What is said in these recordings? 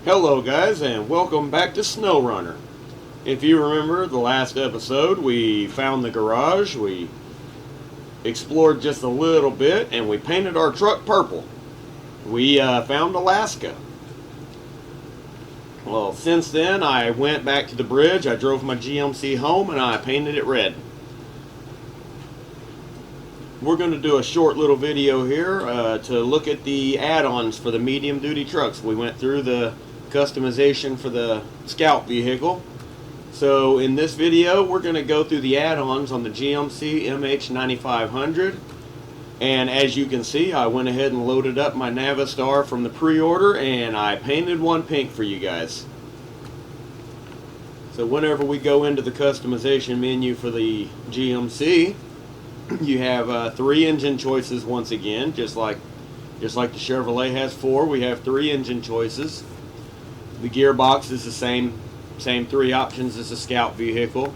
Hello guys, and welcome back to SnowRunner. If you remember the last episode, we found the garage, we explored just a little bit, and we painted our truck purple. We found Alaska. Well, since then I went back to the bridge, I drove my GMC home, and I painted it red. We're going to do a short little video here to look at the add-ons for the medium duty trucks. We went through the customization for the Scout vehicle. So in this video we're going to go through the add-ons on the GMC MH9500, and as you can see I went ahead and loaded up my Navistar from the pre-order, and I painted one pink for you guys. So whenever we go into the customization menu for the GMC, you have 3 engine choices once again, just like the Chevrolet has 4. We have 3 engine choices. The gearbox is the same 3 options as a Scout vehicle.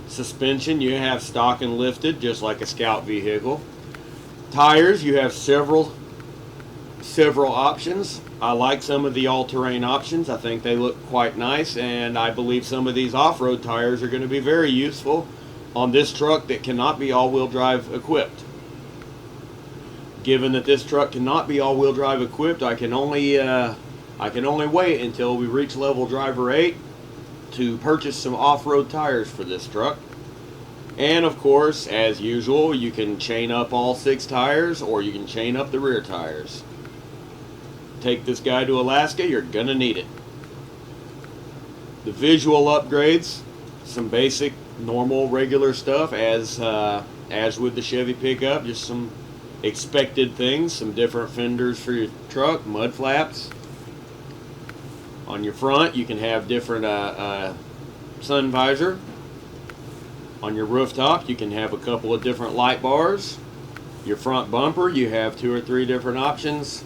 Suspension, you have stock and lifted, just like a Scout vehicle. Tires, you have several options. I like some of the all-terrain options. I think they look quite nice, and I believe some of these off-road tires are going to be very useful on this truck that cannot be all-wheel drive equipped. Given that this truck cannot be all-wheel drive equipped, I can only wait until we reach level driver 8 to purchase some off-road tires for this truck. And of course, as usual, you can chain up all 6 tires, or you can chain up the rear tires. Take this guy to Alaska, you're gonna need it. The visual upgrades, some basic normal regular stuff as with the Chevy pickup, just some expected things, some different fenders for your truck, mud flaps. On your front you can have different sun visor. On your rooftop you can have a couple of different light bars. Your front bumper, you have 2 or 3 different options.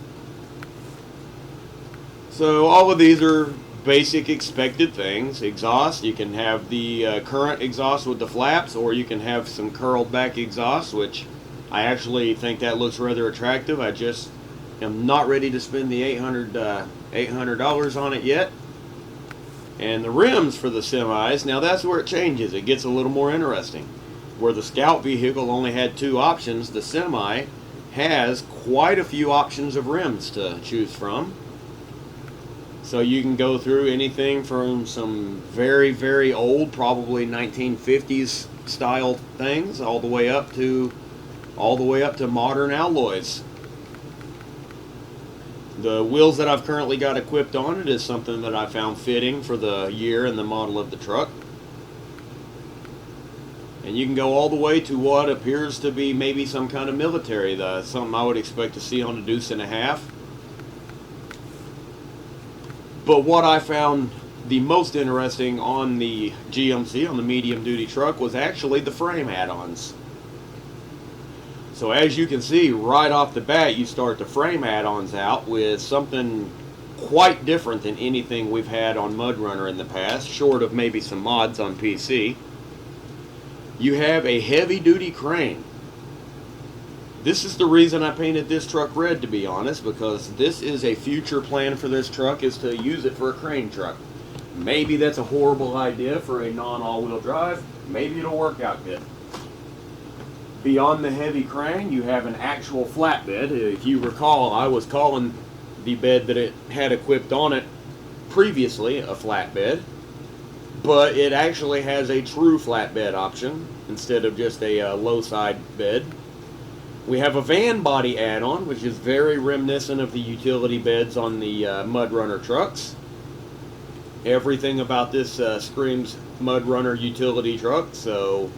So all of these are basic expected things. Exhaust, you can have the current exhaust with the flaps, or you can have some curled back exhaust, which I actually think that looks rather attractive. I just am not ready to spend the $800 on it yet. And the rims for the semis, now that's where it changes. It gets a little more interesting. Where the Scout vehicle only had 2 options, the semi has quite a few options of rims to choose from. So you can go through anything from some very, very old, probably 1950s style things, all the way up to modern alloys. The wheels that I've currently got equipped on it is something that I found fitting for the year and the model of the truck. And you can go all the way to what appears to be maybe some kind of military, something I would expect to see on a Deuce and a Half. But what I found the most interesting on the GMC, on the medium duty truck, was actually the frame add-ons. So as you can see right off the bat, you start the frame add-ons out with something quite different than anything we've had on MudRunner in the past, short of maybe some mods on PC. You have a heavy duty crane. This is the reason I painted this truck red, to be honest, because this is a future plan for this truck, is to use it for a crane truck. Maybe that's a horrible idea for a non-all-wheel drive. Maybe it'll work out good. Beyond the heavy crane, you have an actual flatbed. If you recall, I was calling the bed that it had equipped on it previously a flatbed, but it actually has a true flatbed option instead of just a low side bed. We have a van body add-on, which is very reminiscent of the utility beds on the MudRunner trucks. Everything about this screams MudRunner utility truck, so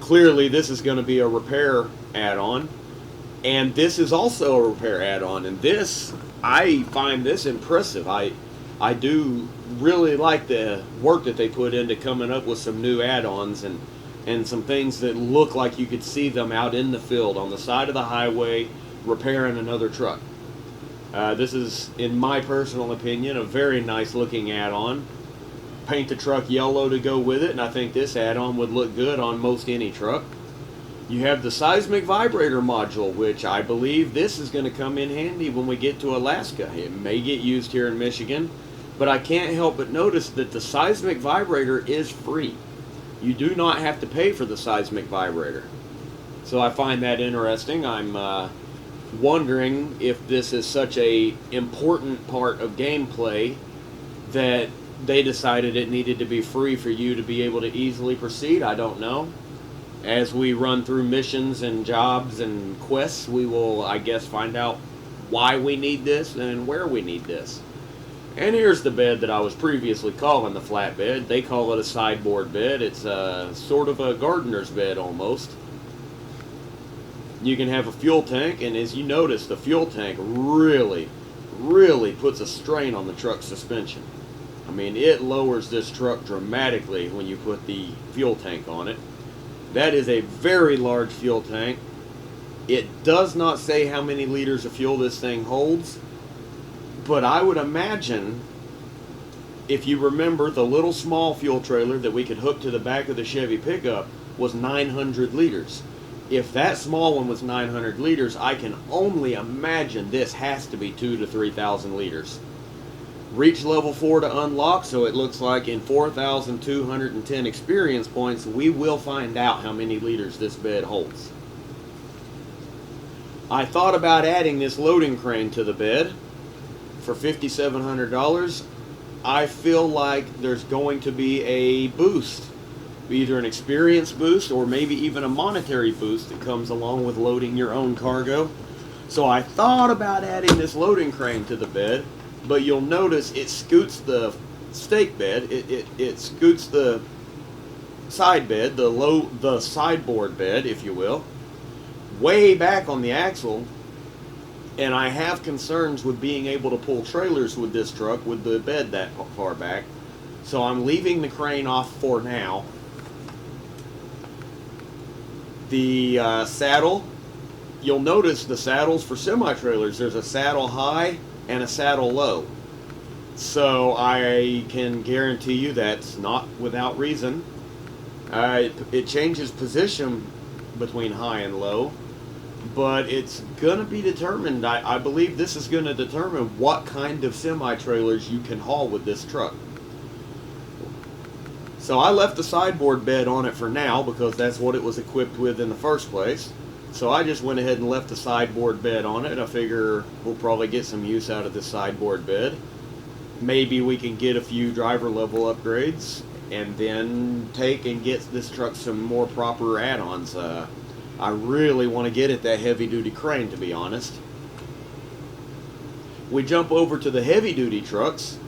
clearly this is going to be a repair add-on. And this is also a repair add-on, and this, I find this impressive. I do really like the work that they put into coming up with some new add-ons and some things that look like you could see them out in the field on the side of the highway repairing another truck. This is, in my personal opinion, a very nice looking add-on. Paint the truck yellow to go with it, and I think this add-on would look good on most any truck. You have the seismic vibrator module, which I believe this is going to come in handy when we get to Alaska. It may get used here in Michigan. But I can't help but notice that the seismic vibrator is free. You do not have to pay for the seismic vibrator. So I find that interesting. I'm wondering if this is such a important part of gameplay that they decided it needed to be free for you to be able to easily proceed. I don't know. As we run through missions and jobs and quests, we will, I guess, find out why we need this and where we need this. And here's the bed that I was previously calling the flat bed. They call it a sideboard bed. It's sort of a gardener's bed almost. You can have a fuel tank, and as you notice, the fuel tank really puts a strain on the truck's suspension. I mean, it lowers this truck dramatically when you put the fuel tank on it. That is a very large fuel tank. It does not say how many liters of fuel this thing holds, but I would imagine, if you remember, the little small fuel trailer that we could hook to the back of the Chevy pickup was 900 liters. If that small one was 900 liters, I can only imagine this has to be 2,000 to 3,000 liters. Reach level 4 to unlock, so it looks like in 4,210 experience points, we will find out how many liters this bed holds. I thought about adding this loading crane to the bed for $5,700. I feel like there's going to be a boost, either an experience boost or maybe even a monetary boost that comes along with loading your own cargo. So I thought about adding this loading crane to the bed, but you'll notice it scoots the stake bed, it scoots the side bed, the sideboard bed, if you will, way back on the axle. And I have concerns with being able to pull trailers with this truck with the bed that far back. So I'm leaving the crane off for now. The saddle, you'll notice the saddles for semi-trailers, there's a saddle high and a saddle low. So I can guarantee you that's not without reason. It changes position between high and low, but it's going to be determined. I believe this is going to determine what kind of semi-trailers you can haul with this truck. So I left the sideboard bed on it for now because that's what it was equipped with in the first place. So I just went ahead and left the sideboard bed on it. I figure we'll probably get some use out of this sideboard bed. Maybe we can get a few driver level upgrades and then take and get this truck some more proper add-ons. I really want to get it that heavy duty crane, to be honest. We jump over to the heavy duty trucks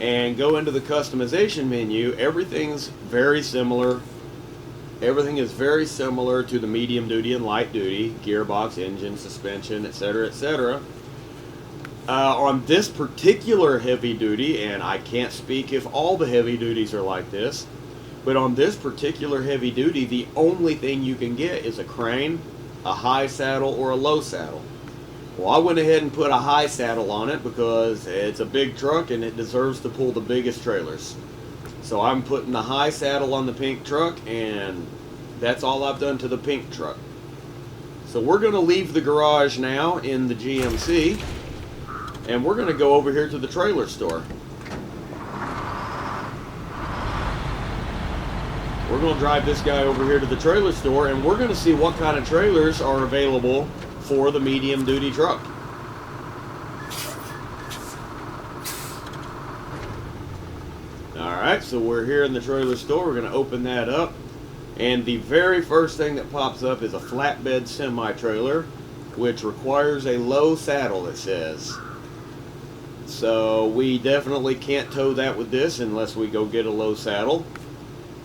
and go into the customization menu. Everything's very similar. Everything is very similar to the medium duty and light duty, gearbox, engine, suspension, etc., etc. On this particular heavy duty, and I can't speak if all the heavy duties are like this, but on this particular heavy duty, the only thing you can get is a crane, a high saddle, or a low saddle. Well, I went ahead and put a high saddle on it because it's a big truck and it deserves to pull the biggest trailers. So I'm putting the high saddle on the pink truck, and that's all I've done to the pink truck. So we're going to leave the garage now in the GMC, and we're going to go over here to the trailer store. We're going to drive this guy over here to the trailer store, and we're going to see what kind of trailers are available for the medium duty truck. Alright, so we're here in the trailer store. We're going to open that up, and the very first thing that pops up is a flatbed semi-trailer, which requires a low saddle, it says. So we definitely can't tow that with this unless we go get a low saddle.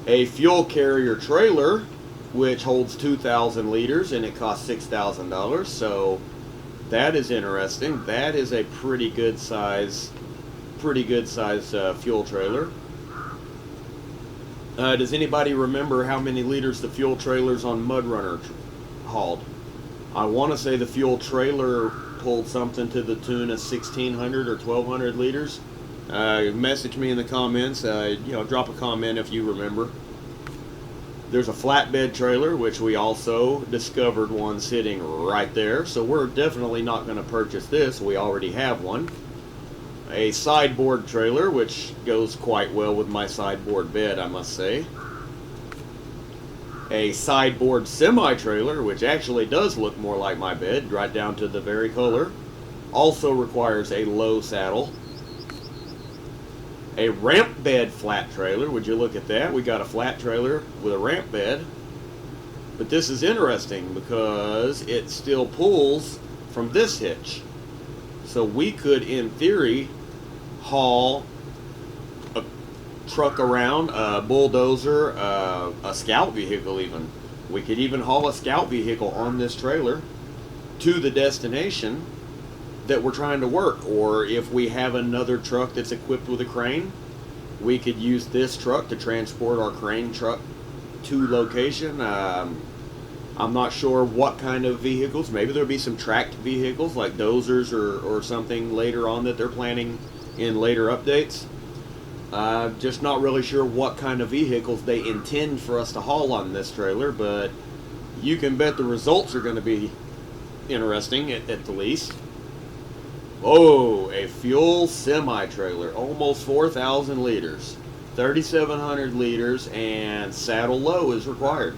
A fuel carrier trailer, which holds 2,000 liters, and it costs $6,000. So that is interesting. That is a pretty good size fuel trailer. Does anybody remember how many liters the fuel trailers on MudRunner hauled? I want to say the fuel trailer pulled something to the tune of 1,600 or 1,200 liters. Message me in the comments. Drop a comment if you remember. There's a flatbed trailer, which we also discovered one sitting right there. So we're definitely not going to purchase this. We already have one. A sideboard trailer, which goes quite well with my sideboard bed, I must say. A sideboard semi-trailer, which actually does look more like my bed, right down to the very color. Also requires a low saddle. A ramp bed flat trailer. Would you look at that? We got a flat trailer with a ramp bed. But this is interesting because it still pulls from this hitch. So we could, in theory, haul a truck around, a bulldozer, a scout vehicle even. We could even haul a scout vehicle on this trailer to the destination that we're trying to work. Or if we have another truck that's equipped with a crane, we could use this truck to transport our crane truck to location. I'm not sure what kind of vehicles. Maybe there'll be some tracked vehicles like dozers or something later on that they're planning in later updates. Just not really sure what kind of vehicles they intend for us to haul on this trailer, but you can bet the results are going to be interesting at the least. Oh, a fuel semi-trailer, almost 4,000 liters, 3,700 liters, and saddle low is required.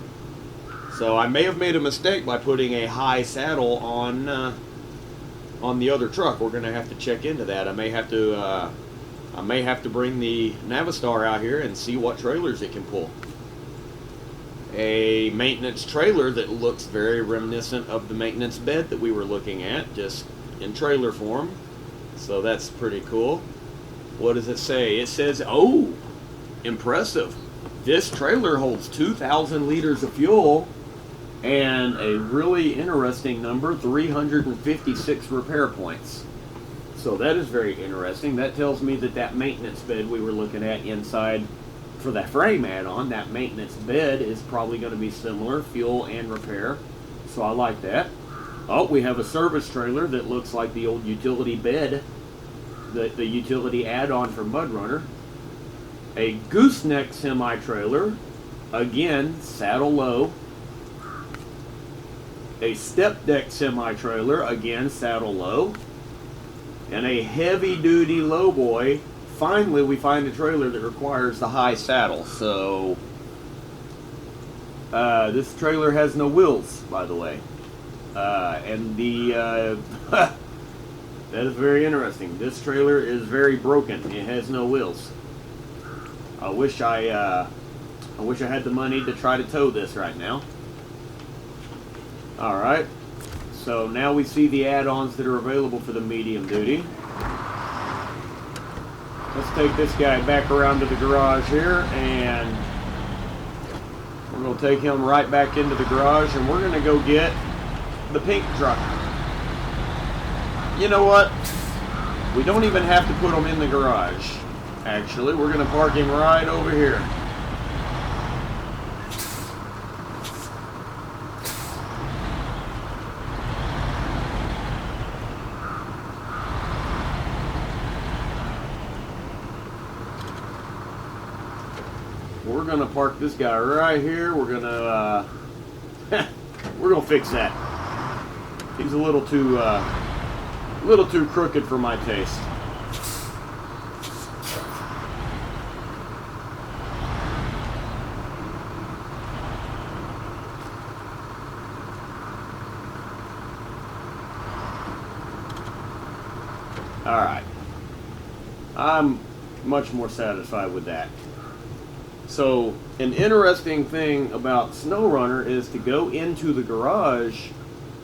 So I may have made a mistake by putting a high saddle on the other truck. We're going to have to check into that. I may have to bring the Navistar out here and see what trailers it can pull. A maintenance trailer that looks very reminiscent of the maintenance bed that we were looking at, just in trailer form. So that's pretty cool. What does it say? It says, oh, impressive. This trailer holds 2,000 liters of fuel and a really interesting number, 356 repair points. So that is very interesting. That tells me that maintenance bed we were looking at inside for that frame add-on, that maintenance bed is probably going to be similar, fuel and repair. So I like that. Oh, we have a service trailer that looks like the old utility bed, the utility add-on for MudRunner. A gooseneck semi-trailer, again, saddle low. A step deck semi-trailer, again, saddle low. And a heavy-duty lowboy. Finally, we find a trailer that requires the high saddle. So, this trailer has no wheels, by the way. And that is very interesting. This trailer is very broken. It has no wheels. I wish I had the money to try to tow this right now. All right. So now we see the add-ons that are available for the medium duty. Let's take this guy back around to the garage here, and we're going to take him right back into the garage, and we're going to go get the pink truck. You know what? We don't even have to put him in the garage. Actually, we're going to park him right over here. We're going to park this guy right here. We're going to fix that. He's a little too crooked for my taste. All right. I'm much more satisfied with that. So, an interesting thing about SnowRunner is to go into the garage,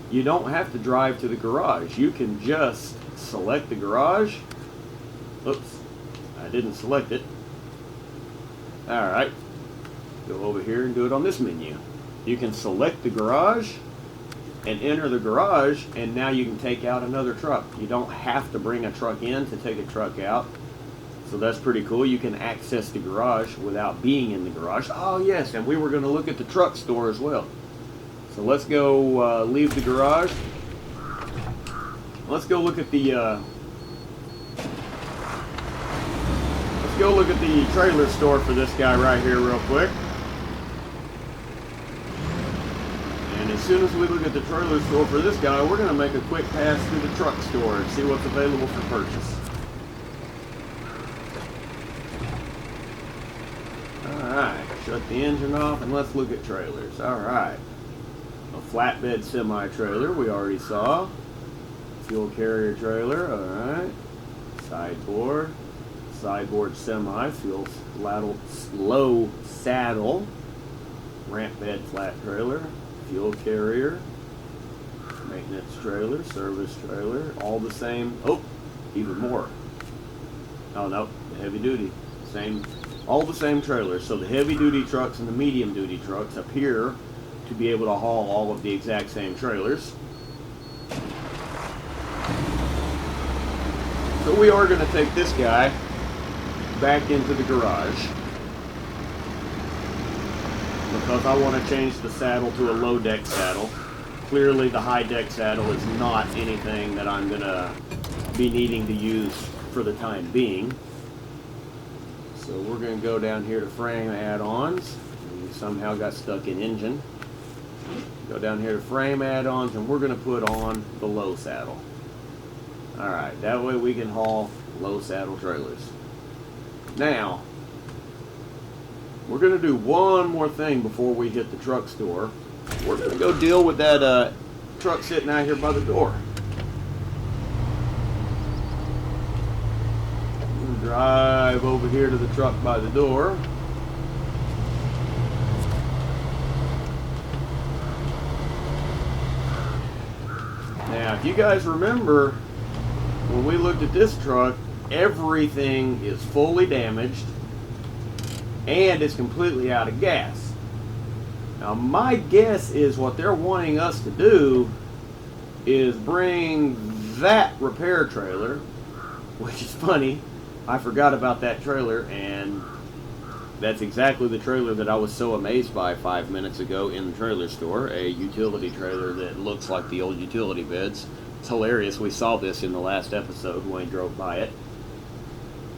you don't have to drive to the garage. You can just select the garage. Oops, I didn't select it. Alright, go over here and do it on this menu. You can select the garage and enter the garage, and now you can take out another truck. You don't have to bring a truck in to take a truck out. So that's pretty cool. You can access the garage without being in the garage. Oh yes, and we were going to look at the truck store as well. So let's go leave the garage. Let's go look at the trailer store for this guy right here real quick. And as soon as we look at the trailer store for this guy, we're going to make a quick pass through the truck store and see what's available for purchase. Alright, shut the engine off and let's look at trailers. Alright. A flatbed semi-trailer we already saw. Fuel carrier trailer, alright. Sideboard. Sideboard semi, fuel low saddle. Ramp bed flat trailer. Fuel carrier. Maintenance trailer, service trailer, all the same. Oh, even more. Oh no, the heavy duty. All the same trailers. So the heavy duty trucks and the medium duty trucks appear to be able to haul all of the exact same trailers. So we are going to take this guy back into the garage because I want to change the saddle to a low deck saddle. Clearly the high deck saddle is not anything that I'm going to be needing to use for the time being. So we're going to go down here to frame add-ons. We somehow got stuck in engine. Go down here to frame add-ons and we're going to put on the low saddle. Alright, that way we can haul low saddle trailers. Now, we're going to do one more thing before we hit the truck store. We're going to go deal with that truck sitting out here by the door. Drive over here to the truck by the door. Now, if you guys remember, when we looked at this truck, everything is fully damaged and it's completely out of gas. Now, my guess is what they're wanting us to do is bring that repair trailer, which is funny. I forgot about that trailer, and that's exactly the trailer that I was so amazed by 5 minutes ago in the trailer store. A utility trailer that looks like the old utility beds. It's hilarious. We saw this in the last episode when we drove by it.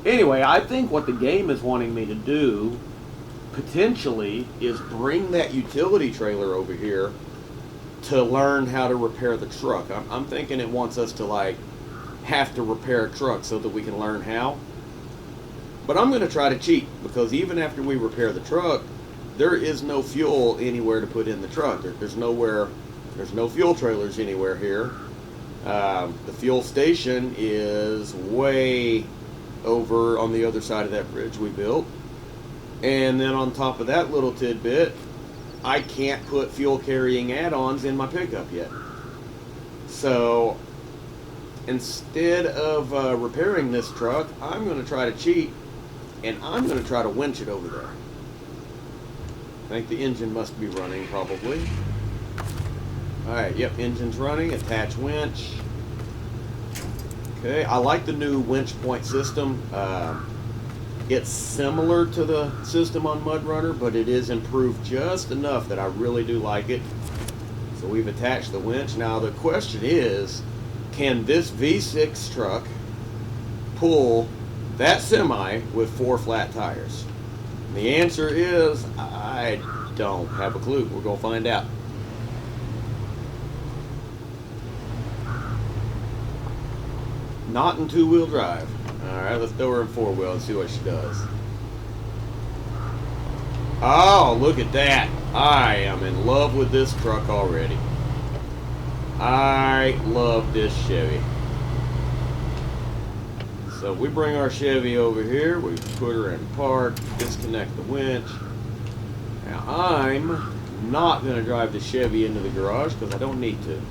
Anyway, I think what the game is wanting me to do, potentially, is bring that utility trailer over here to learn how to repair the truck. I'm thinking it wants us to, like, have to repair a truck so that we can learn how. But I'm going to try to cheat, because even after we repair the truck, there is no fuel anywhere to put in the truck. There's no fuel trailers anywhere here. The fuel station is way over on the other side of that bridge we built. And then on top of that little tidbit, I can't put fuel carrying add-ons in my pickup yet. So instead of repairing this truck, I'm going to try to cheat, and I'm going to try to winch it over there. I think the engine must be running, probably. Alright, yep, engine's running. Attach winch. Okay, I like the new winch point system. It's similar to the system on MudRunner, but it is improved just enough that I really do like it. So we've attached the winch. Now the question is, can this V6 truck pull that semi with 4 flat tires? And the answer is, I don't have a clue. We're going to find out. Not in 2-wheel drive. Alright, let's throw her in 4-wheel and see what she does. Oh, look at that. I am in love with this truck already. I love this Chevy. So we bring our Chevy over here, we put her in park, disconnect the winch. Now I'm not going to drive the Chevy into the garage because I don't need to.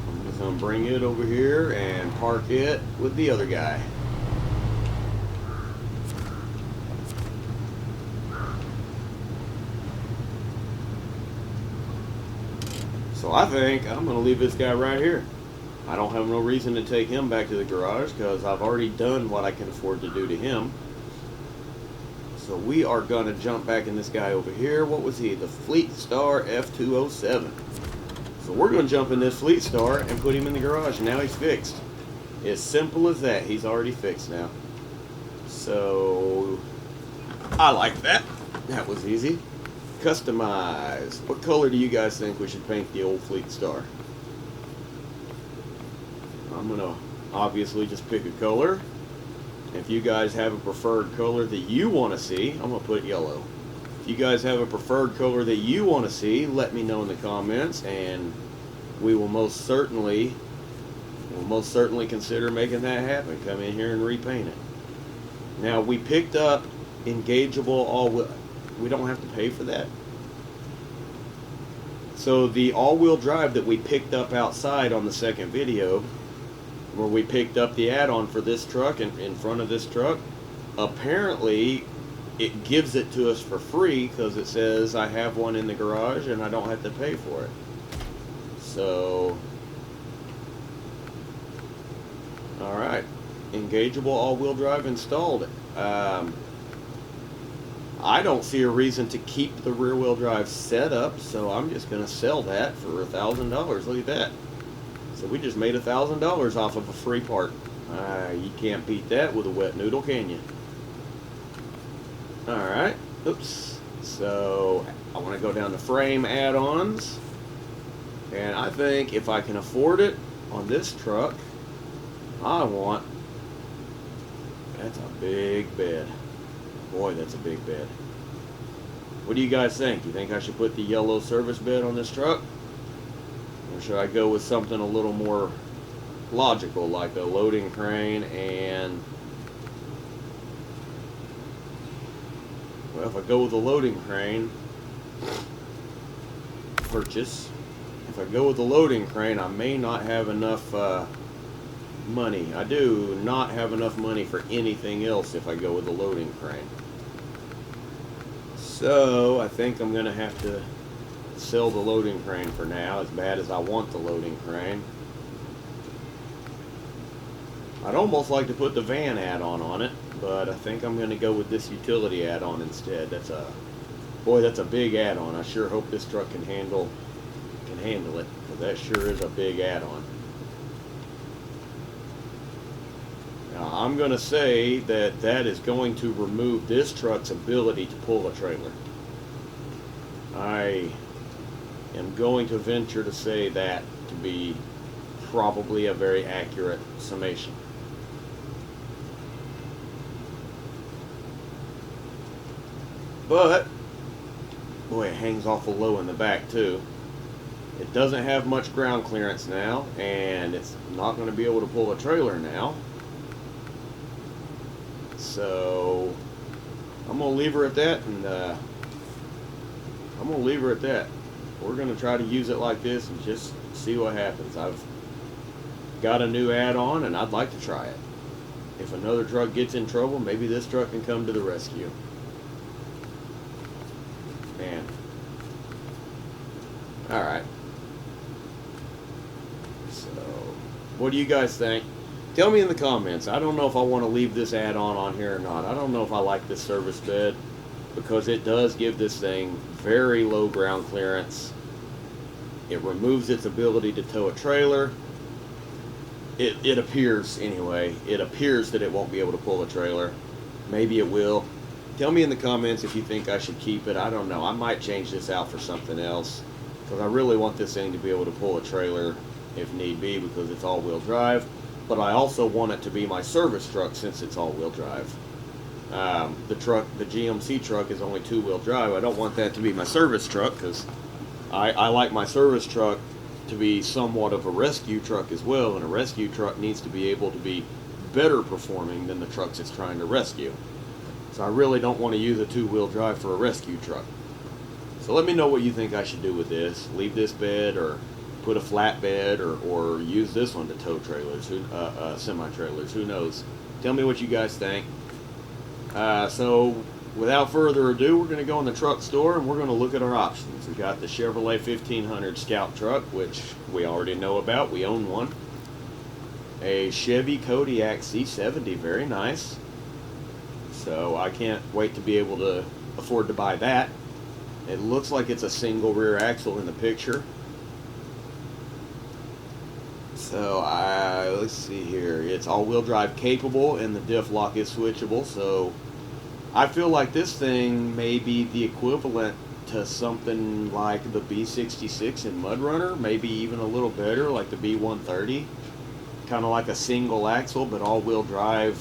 I'm just going to bring it over here and park it with the other guy. So I think I'm going to leave this guy right here. I don't have no reason to take him back to the garage because I've already done what I can afford to do to him. So we are going to jump back in this guy over here. What was he? The Fleetstar F207. So we're going to jump in this Fleetstar and put him in the garage, and now he's fixed. As simple as that. He's already fixed now. So I like that. That was easy. Customize. What color do you guys think we should paint the old Fleetstar? I'm gonna obviously just pick a color. If you guys have a preferred color that you want to see, I'm going to put yellow. If you guys have a preferred color that you want to see, let me know in the comments, and we will most certainly consider making that happen. Come in here and repaint it. Now, we picked up engageable all-wheel. We don't have to pay for that. So the all-wheel drive that we picked up outside on the second video, where we picked up the add-on for this truck and in front of this truck, apparently it gives it to us for free because it says I have one in the garage and I don't have to pay for it. So, alright, engageable all-wheel drive installed. I don't see a reason to keep the rear-wheel drive set up, so I'm just going to sell that for $1,000. Look at that. So we just made $1,000 off of a free part. You can't beat that with a wet noodle, can you? Alright, oops. So I want to go down to frame add-ons. And I think if I can afford it on this truck, that's a big bed. Boy, that's a big bed. What do you guys think? You think I should put the yellow service bed on this truck? Or should I go with something a little more logical, like a loading crane and... Well, if I go with a loading crane, purchase. If I go with the loading crane, I may not have enough money. I do not have enough money for anything else if I go with the loading crane. So I think I'm going to have to sell the loading crane for now, as bad as I want the loading crane. I'd almost like to put the van add-on on it, but I think I'm going to go with this utility add-on instead. That's a big add-on. I sure hope this truck can handle it, because that sure is a big add-on. Now, I'm going to say that that is going to remove this truck's ability to pull a trailer. I am going to venture to say that to be probably a very accurate summation. But, boy, it hangs awful low in the back too. It doesn't have much ground clearance now, and it's not going to be able to pull a trailer now. So I'm going to leave her at that, and We're going to try to use it like this and just see what happens. I've got a new add-on, and I'd like to try it. If another truck gets in trouble, maybe this truck can come to the rescue. Man. Alright. So, what do you guys think? Tell me in the comments. I don't know if I want to leave this add-on on here or not. I don't know if I like this service bed, because it does give this thing very low ground clearance. It removes its ability to tow a trailer. It appears, anyway, it appears that it won't be able to pull a trailer. Maybe it will. Tell me in the comments if you think I should keep it. I don't know. I might change this out for something else, because I really want this thing to be able to pull a trailer if need be, because it's all-wheel drive. But I also want it to be my service truck since it's all-wheel drive. The GMC truck is only two-wheel drive. I don't want that to be my service truck, because I like my service truck to be somewhat of a rescue truck as well, and a rescue truck needs to be able to be better performing than the trucks it's trying to rescue. So I really don't want to use a two-wheel drive for a rescue truck. So let me know what you think I should do with this. Leave this bed, or put a flat bed, or use this one to tow trailers, semi-trailers, who knows. Tell me what you guys think. So without further ado, we're going to go in the truck store and we're going to look at our options. We got the Chevrolet 1500 Scout truck, which we already know about. We own one. A Chevy Kodiak C70, very nice. So I can't wait to be able to afford to buy that. It looks like it's a single rear axle in the picture. So let's see here. It's all-wheel drive capable, and the diff lock is switchable. So I feel like this thing may be the equivalent to something like the B66 in Mud Runner, maybe even a little better, like the B130. kind of like a single axle but all-wheel drive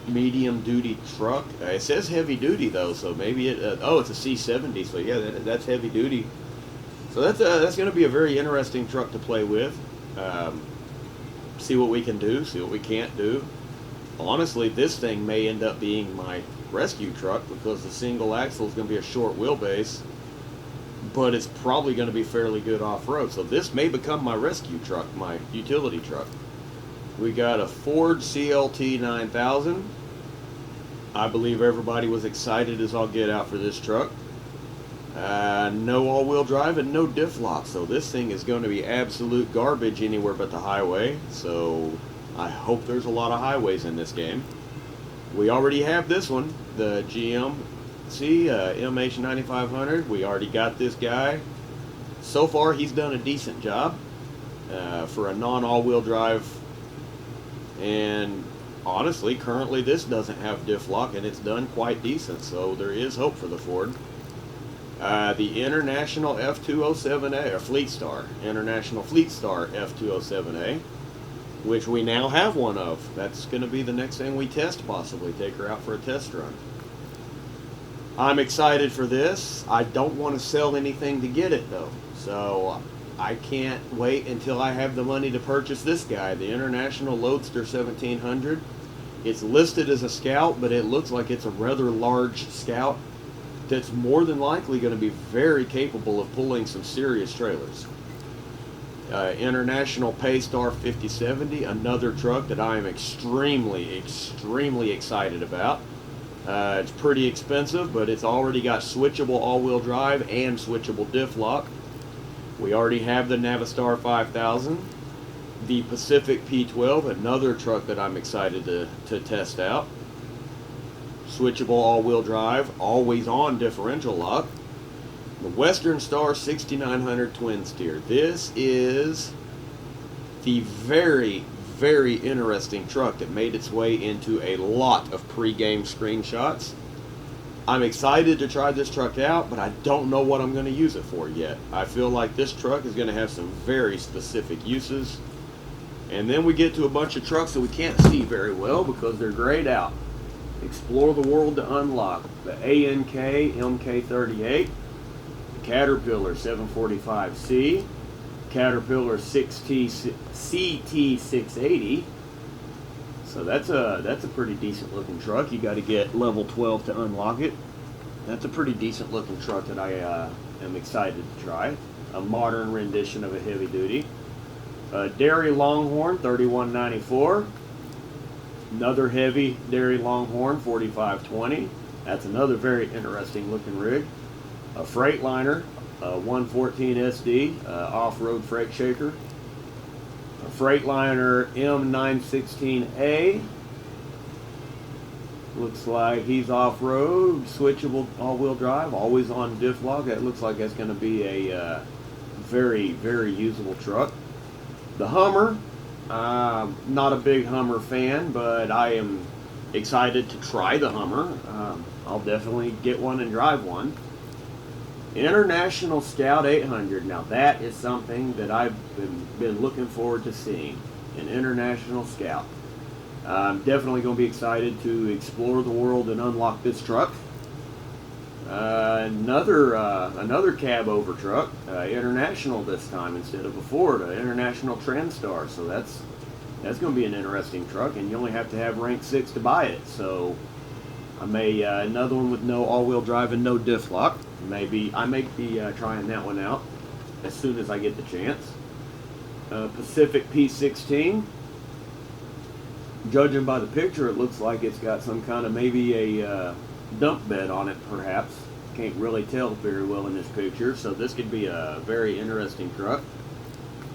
medium duty truck. It says heavy duty though, so maybe it oh, it's a C70, so yeah, that's heavy duty. So that's going to be a very interesting truck to play with. See what we can do, see what we can't do. Honestly, this thing may end up being my rescue truck because the single axle is going to be a short wheelbase, but it's probably going to be fairly good off-road. So this may become my rescue truck, my utility truck. We got a Ford CLT 9000. I believe everybody was excited as all get out for this truck. No all-wheel drive and no diff lock, so this thing is going to be absolute garbage anywhere but the highway. So I hope there's a lot of highways in this game. We already have this one, the GMC MH9500. We already got this guy. So far, he's done a decent job for a non-all-wheel drive. And honestly, currently this doesn't have diff lock, and it's done quite decent. So there is hope for the Ford. The International F207A, or Fleetstar, International Fleetstar F207A, which we now have one of. That's going to be the next thing we test, possibly. Take her out for a test run. I'm excited for this. I don't want to sell anything to get it, though. So I can't wait until I have the money to purchase this guy, the International Loadster 1700. It's listed as a Scout, but it looks like it's a rather large Scout that's more than likely going to be very capable of pulling some serious trailers. International Pesky 5070, another truck that I am extremely excited about. It's pretty expensive, but it's already got switchable all-wheel drive and switchable diff lock. We already have the Navistar 5000. The Pacific P12, another truck that I'm excited to test out. Switchable all-wheel drive, always on differential lock. The Western Star 6900 twin steer. This is the very interesting truck that made its way into a lot of pre-game screenshots. I'm excited to try this truck out, but I don't know what I'm going to use it for yet. I feel like this truck is going to have some very specific uses. And then we get to a bunch of trucks that we can't see very well because they're grayed out. Explore the world to unlock. The ANK MK38, the Caterpillar 745C, Caterpillar 6T CT680. So that's a pretty decent looking truck. You got to get level 12 to unlock it. That's a pretty decent looking truck that I am excited to try. A modern rendition of a heavy duty. Dairy Longhorn 3194. Another heavy Dairy Longhorn 4520. That's another very interesting looking rig. A Freightliner 114 SD off-road freight shaker. A Freightliner M916A. Looks like he's off-road, switchable all-wheel drive, always on diff lock. That looks like that's going to be a very usable truck. The Hummer. Not a big Hummer fan, but I am excited to try the Hummer. I'll definitely get one and drive one. International Scout 800. Now that is something that I've been looking forward to seeing. An International Scout. I'm definitely going to be excited to explore the world and unlock this truck. Another cab over truck, International this time instead of a Ford, International Trendstar. So that's going to be an interesting truck, and you only have to have rank 6 to buy it. So I may another one with no all-wheel drive and no diff lock. I may be trying that one out as soon as I get the chance. Pacific P16. Judging by the picture, it looks like it's got some kind of maybe a dump bed on it, perhaps. Can't really tell very well in this picture, so this could be a very interesting truck.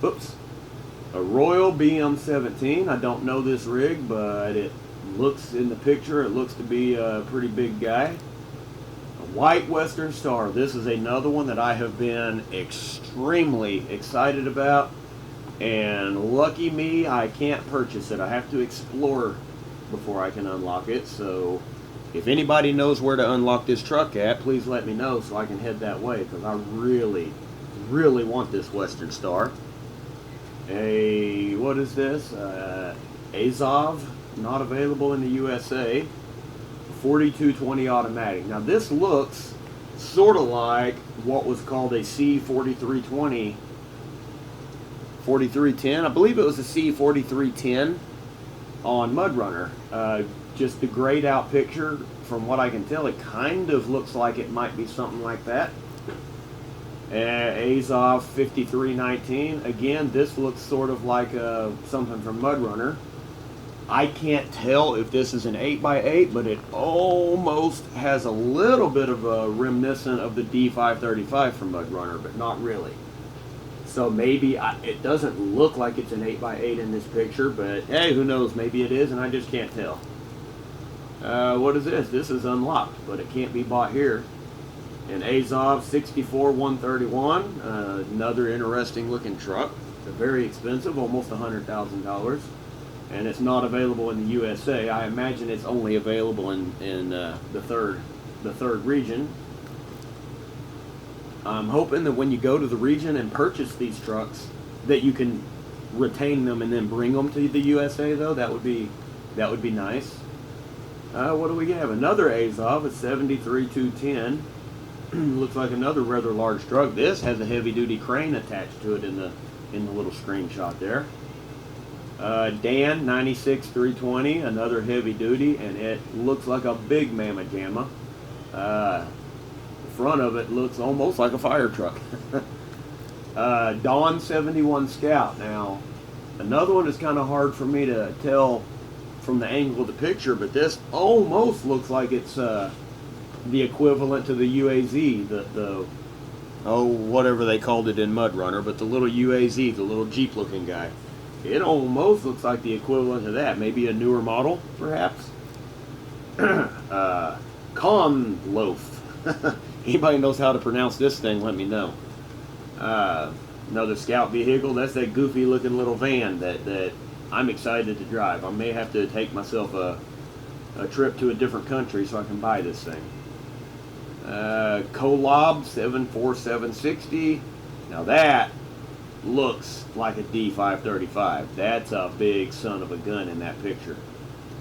Oops. A Royal BM17. I don't know this rig, but it looks in the picture, it looks to be a pretty big guy. A white Western Star. This is another one that I have been extremely excited about. And lucky me, I can't purchase it. I have to explore before I can unlock it. So if anybody knows where to unlock this truck at, please let me know so I can head that way, because I really want this Western Star. What is this? Azov, not available in the USA. 4220 automatic. Now this looks sort of like what was called a C4320, 4310. I believe it was a C4310 on MudRunner. Just the grayed out picture, from what I can tell, it kind of looks like it might be something like that. Azov 5319. Again, this looks sort of like something from MudRunner. I can't tell if this is an 8x8, but it almost has a little bit of a reminiscent of the D535 from MudRunner, but not really. So maybe it doesn't look like it's an 8x8 in this picture, but hey, who knows? Maybe it is, and I just can't tell. What is this? This is unlocked, but it can't be bought here. An Azov 64131, another interesting looking truck. They're very expensive, almost $100,000, and it's not available in the USA. I imagine it's only available in the third region. I'm hoping that when you go to the region and purchase these trucks, that you can retain them and then bring them to the USA. Though that would be nice. What do we have? Another Azov, a 73210. Looks like another rather large truck. This has a heavy-duty crane attached to it in the little screenshot there. Dan 96320, another heavy-duty, and it looks like a big mamma jamma. The front of it looks almost like a fire truck. Dawn 71 Scout. Now, another one is kind of hard for me to tell from the angle of the picture, but this almost looks like it's the equivalent to the UAZ, the whatever they called it in MudRunner, but the little UAZ, the little Jeep looking guy. It almost looks like the equivalent to that, maybe a newer model, perhaps. Conloaf. Anybody knows how to pronounce this thing, let me know. Another Scout vehicle. That's that goofy looking little van that I'm excited to drive. I may have to take myself a trip to a different country so I can buy this thing. Kolob 74760. Now that looks like a D535. That's a big son of a gun in that picture.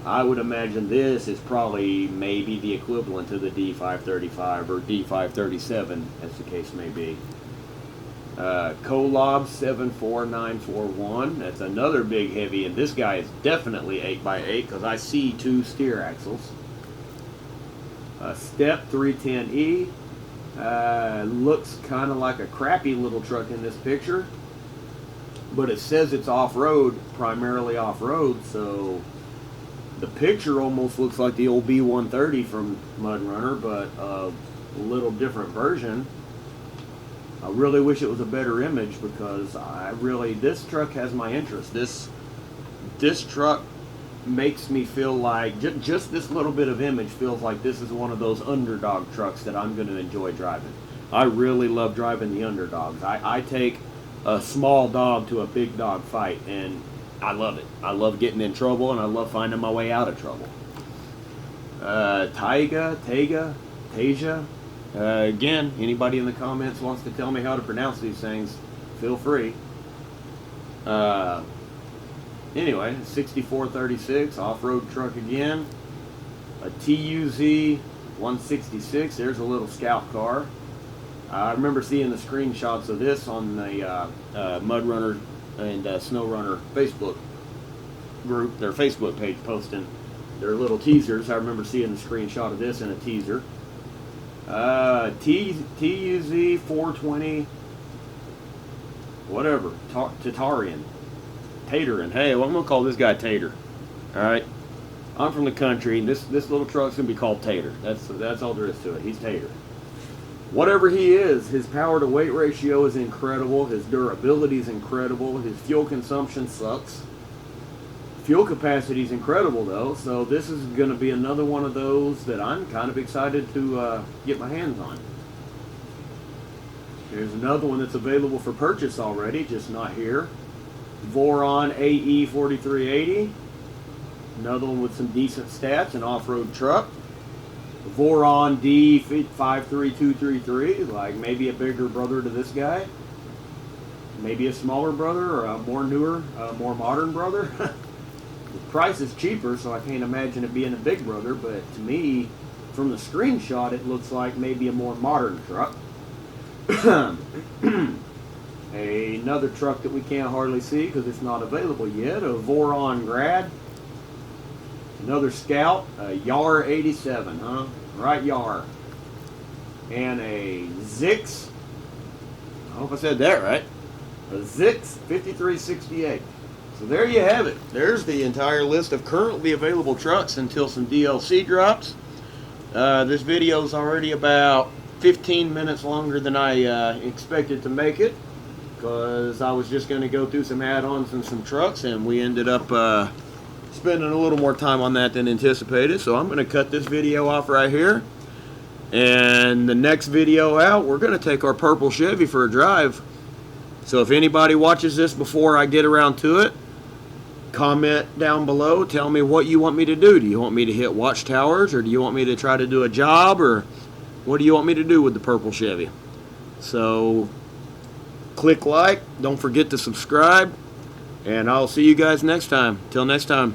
I would imagine this is probably maybe the equivalent to the D535 or D537, as the case may be. Kolob 74941. That's another big heavy, and this guy is definitely 8x8 because I see two steer axles. Step 310E. Looks kind of like a crappy little truck in this picture, but it says it's off-road, primarily off-road, so the picture almost looks like the old B130 from MudRunner, but a little different version. I really wish it was a better image because this truck has my interest. This truck makes me feel like, just this little bit of image feels like this is one of those underdog trucks that I'm going to enjoy driving. I really love driving the underdogs. I take a small dog to a big dog fight, and I love it. I love getting in trouble, and I love finding my way out of trouble. Taja. Again, anybody in the comments wants to tell me how to pronounce these things, feel free. Anyway, 6436, off-road truck again. A TUZ 166, there's a little Scout car. I remember seeing the screenshots of this on the MudRunner and SnowRunner Facebook group, their Facebook page, posting their little teasers. I remember seeing the screenshot of this in a teaser. TUZ 420, whatever, Tatarian. Tatarin. Hey, well, I'm going to call this guy Tater. Alright? I'm from the country, and this little truck's going to be called Tater. That's all there is to it. He's Tater. Whatever he is, his power to weight ratio is incredible. His durability is incredible. His fuel consumption sucks. Fuel capacity is incredible, though, so this is going to be another one of those that I'm kind of excited to get my hands on. Here's another one that's available for purchase already, just not here. Voron AE 4380. Another one with some decent stats, an off-road truck. Voron D 53233, like maybe a bigger brother to this guy. maybe a smaller brother or a more newer, more modern brother. The price is cheaper, so I can't imagine it being a big brother, but to me, from the screenshot, it looks like maybe a more modern truck. Another truck that we can't hardly see because it's not available yet, a Voron Grad. Another Scout, a Yar 87, huh? Right, Yar. And a Zix, I hope I said that right, a Zix 5368. So there you have it. There's the entire list of currently available trucks until some DLC drops. This video is already about 15 minutes longer than I expected to make it, because I was just going to go through some add-ons and some trucks, and we ended up spending a little more time on that than anticipated. So I'm going to cut this video off right here, and the next video out, we're going to take our purple Chevy for a drive. So if anybody watches this before I get around to it, comment down below, tell me what you want me to do. Do you want me to hit watchtowers, or do you want me to try to do a job, or what do you want me to do with the purple Chevy? So click like, don't forget to subscribe, and I'll see you guys next time. Till next time.